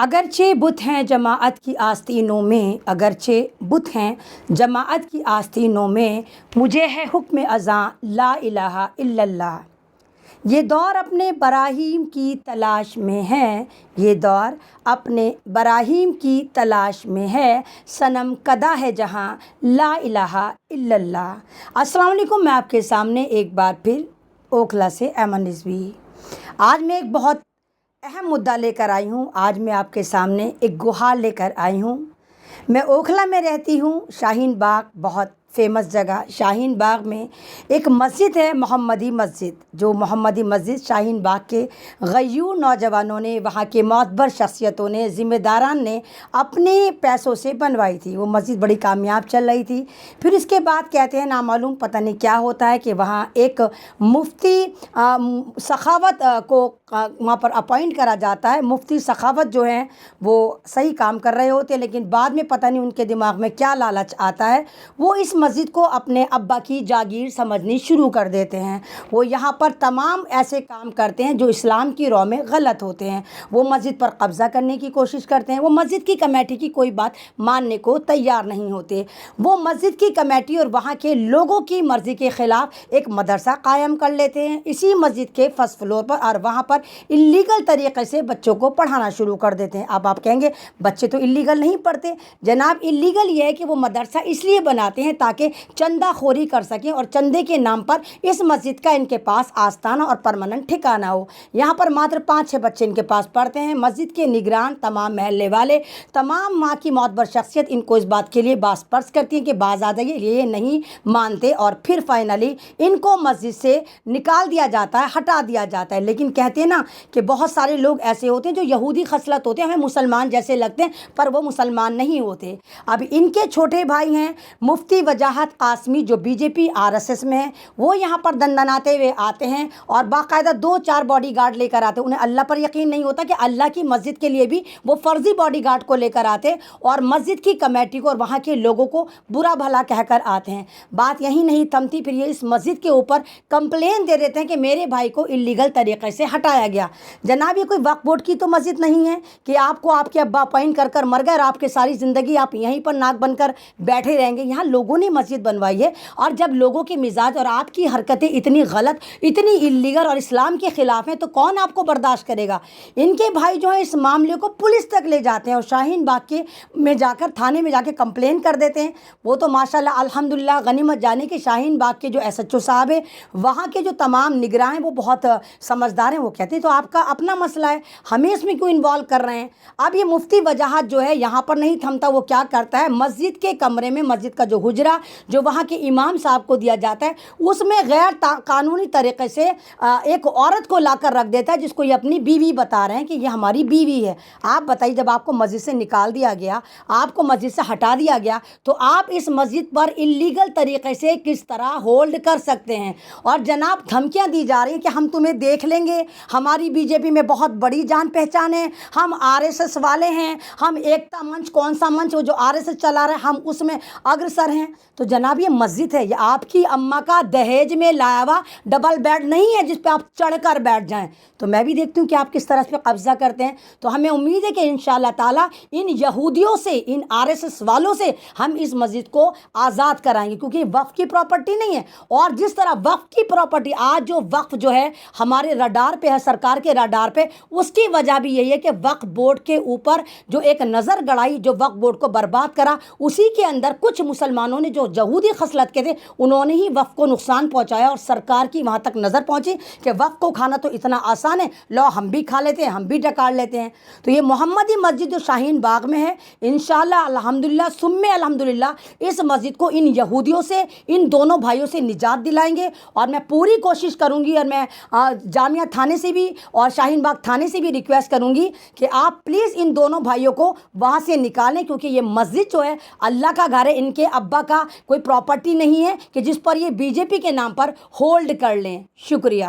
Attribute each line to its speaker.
Speaker 1: اگرچہ بت ہیں جماعت کی آستینوں میں، اگرچہ بت ہیں جماعت کی آستینوں میں، مجھے ہے حکم اذاں لا الہ الا اللہ۔ یہ دور اپنے براہیم کی تلاش میں ہے، یہ دور اپنے براہیم کی تلاش میں ہے، صنم کدہ ہے جہاں لا الہ الا اللہ۔ السلام علیکم، میں آپ کے سامنے ایک بار پھر اوکھلا سے ایمن رضوی۔ آج میں ایک بہت اہم مدعا لے کر آئی ہوں۔ آج میں آپ کے سامنے ایک گہار لے کر آئی ہوں۔ میں اوکھلا میں رہتی ہوں، شاہین باغ بہت فیمس جگہ۔ شاہین باغ میں ایک مسجد ہے، محمدی مسجد، جو محمدی مسجد شاہین باغ کے غیور نوجوانوں نے، وہاں کے معتبر شخصیتوں نے، ذمہ داران نے اپنے پیسوں سے بنوائی تھی۔ وہ مسجد بڑی کامیاب چل رہی تھی۔ پھر اس کے بعد کہتے ہیں نامعلوم پتہ نہیں کیا ہوتا ہے کہ وہاں ایک مفتی سخاوت کو وہاں پر اپوائنٹ کرا جاتا ہے۔ مفتی سخاوت جو ہیں وہ صحیح کام کر رہے ہوتے ہیں، لیکن بعد میں پتہ نہیں ان کے دماغ میں کیا لالچ آتا ہے، وہ اس مسجد کو اپنے ابا کی جاگیر سمجھنی شروع کر دیتے ہیں۔ وہ یہاں پر تمام ایسے کام کرتے ہیں جو اسلام کی راہ میں غلط ہوتے ہیں۔ وہ مسجد پر قبضہ کرنے کی کوشش کرتے ہیں۔ وہ مسجد کی کمیٹی کی کوئی بات ماننے کو تیار نہیں ہوتے۔ وہ مسجد کی کمیٹی اور وہاں کے لوگوں کی مرضی کے خلاف ایک مدرسہ قائم کر لیتے ہیں اسی مسجد کے فرسٹ فلور پر، اور وہاں پر اللیگل طریقے سے بچوں کو پڑھانا شروع کر دیتے ہیں۔ اب آپ کہیں گے بچے تو اللیگل نہیں پڑھتے۔ جناب، اللیگل یہ ہے کہ وہ مدرسہ اس لیے بناتے ہیں تاکہ چندہ خوری کر سکیں، اور چندے کے نام پر اس مسجد کا ان کے پاس آستانہ اور پرماننٹ ٹھکانہ ہو۔ یہاں پر ماتر 5-6 بچے ان کے پاس پڑھتے ہیں۔ مسجد کے نگران، تمام محلے والے، تمام ماں کی معتبر شخصیت ان کو اس بات کے لیے باز پرس کرتی ہیں کہ باز آ جائیے، یہ نہیں مانتے، اور پھر فائنلی ان کو مسجد سے نکال دیا جاتا ہے، ہٹا دیا جاتا ہے۔ لیکن کہتے ہیں نا کہ بہت سارے لوگ ایسے ہوتے ہیں جو یہودی خصلت ہوتے ہیں، ہمیں مسلمان جیسے لگتے ہیں پر وہ مسلمان نہیں ہوتے۔ اب ان کے چھوٹے بھائی ہیں مفتی وجاہت قاسمی، جو بی جے پی RSS میں ہیں، وہ یہاں پر دندناتے ہوئے آتے ہیں اور باقاعدہ 2-4 باڈی گارڈ لے کر آتے ہیں۔ انہیں اللہ پر یقین نہیں ہوتا کہ اللہ کی مسجد کے لیے بھی وہ فرضی باڈی گارڈ کو لے کر آتے اور مسجد کی کمیٹی کو اور وہاں کے لوگوں کو برا بھلا کہہ کر آتے ہیں۔ بات یہی نہیں تھمتی، پھر یہ اس مسجد کے اوپر کمپلین دے دیتے ہیں کہ میرے بھائی کو اللیگل طریقے سے ہٹایا گیا۔ جناب، یہ کوئی وقف بورڈ کی تو مسجد نہیں ہے کہ آپ کو آپ کے ابا اپوائنٹ کر کر مر گئے اور آپ کے ساری زندگی آپ یہیں پر ناک بن کر بیٹھے رہیں گے۔ یہاں لوگوں نے مسجد بنوائی ہے، اور جب لوگوں کے مزاج اور آپ کی حرکتیں اتنی غلط، اتنی اللیگل اور اسلام کے خلاف ہیں تو کون آپ کو برداشت کرے گا؟ ان کے بھائی جو ہیں اس معاملے کو پولیس تک لے جاتے ہیں اور شاہین باغ کے میں جا کر تھانے میں جا کے کمپلین کر دیتے ہیں۔ وہ تو ماشاءاللہ الحمدللہ غنیمت جانے کہ شاہین باغ کے جو SHO صاحب ہیں، وہاں کے جو تمام نگراں ہیں، وہ بہت سمجھدار ہیں۔ وہ کہتے ہیں تو آپ کا اپنا مسئلہ ہے، ہمیں اس میں کیوں انوالو کر رہے ہیں؟ اب یہ مفتی وجاہت جو ہے یہاں پر نہیں تھمتا، وہ کیا کرتا ہے، مسجد کے کمرے میں، مسجد کا جو حجرہ جو وہاں کے امام صاحب کو دیا جاتا ہے، اس میں غیر قانونی طریقے سے ایک عورت کو لا کر رکھ دیتا ہے، جس کو یہ اپنی بیوی بتا رہے ہیں کہ یہ ہماری بیوی ہے۔ آپ بتائیے، جب آپ کو مسجد سے نکال دیا گیا، آپ کو مسجد سے ہٹا دیا گیا، تو آپ اس مسجد پر اللیگل طریقے سے کس طرح ہولڈ کر سکتے ہیں؟ اور جناب، دھمکیاں دی جا رہی ہیں کہ ہم تمہیں دیکھ لیں گے، ہماری BJP میں بہت بڑی جان پہچان ہے، ہم RSS والے ہیں، ہم ایکتا منچ، کون سا منچ وہ جو RSS چلا رہا ہے، ہم اس میں اگرسر ہیں۔ تو جناب، یہ مسجد ہے، یہ آپ کی اماں کا دہیج میں لایا ہوا ڈبل بیڈ نہیں ہے جس پہ آپ چڑھ کر بیٹھ جائیں۔ تو میں بھی دیکھتی ہوں کہ آپ کس طرح اس پہ قبضہ کرتے ہیں۔ تو ہمیں امید ہے کہ انشاءاللہ تعالیٰ ان یہودیوں سے، ان RSS والوں سے ہم اس مسجد کو آزاد کرائیں گے، کیونکہ یہ وقف کی پراپرٹی نہیں ہے۔ اور جس طرح وقف کی پراپرٹی آج جو وقف جو ہے ہمارے رڈار پہ ہے، سرکار کے رڈار پہ، اس کی وجہ بھی یہی ہے کہ وقف بورڈ کے اوپر جو ایک نظر گڑائی، جو وقف بورڈ کو برباد کرا، اسی کے اندر کچھ مسلمانوں نے جو یہودی خصلت کے تھے، انہوں نے ہی وقف کو نقصان پہنچایا، اور سرکار کی وہاں تک نظر پہنچی کہ وقف کو کھانا تو اتنا آسان ہے، لو ہم بھی کھا لیتے ہیں، ہم بھی ڈکار لیتے ہیں۔ تو یہ محمدی مسجد جو شاہین باغ میں ہے، انشاءاللہ الحمدللہ ثم الحمدللہ اس مسجد کو ان یہودیوں سے، ان دونوں بھائیوں سے نجات دلائیں گے۔ اور میں پوری کوشش کروں گی، اور میں جامعہ تھانے سے بھی اور شاہین باغ تھانے سے بھی ریکویسٹ کروں گی کہ آپ پلیز ان دونوں بھائیوں کو وہاں سے نکالیں، کیونکہ یہ مسجد جو ہے اللہ کا گھر ہے، ان کے ابا کا کوئی پراپرٹی نہیں ہے کہ جس پر یہ BJP کے نام پر ہولڈ کر لیں۔ شکریہ۔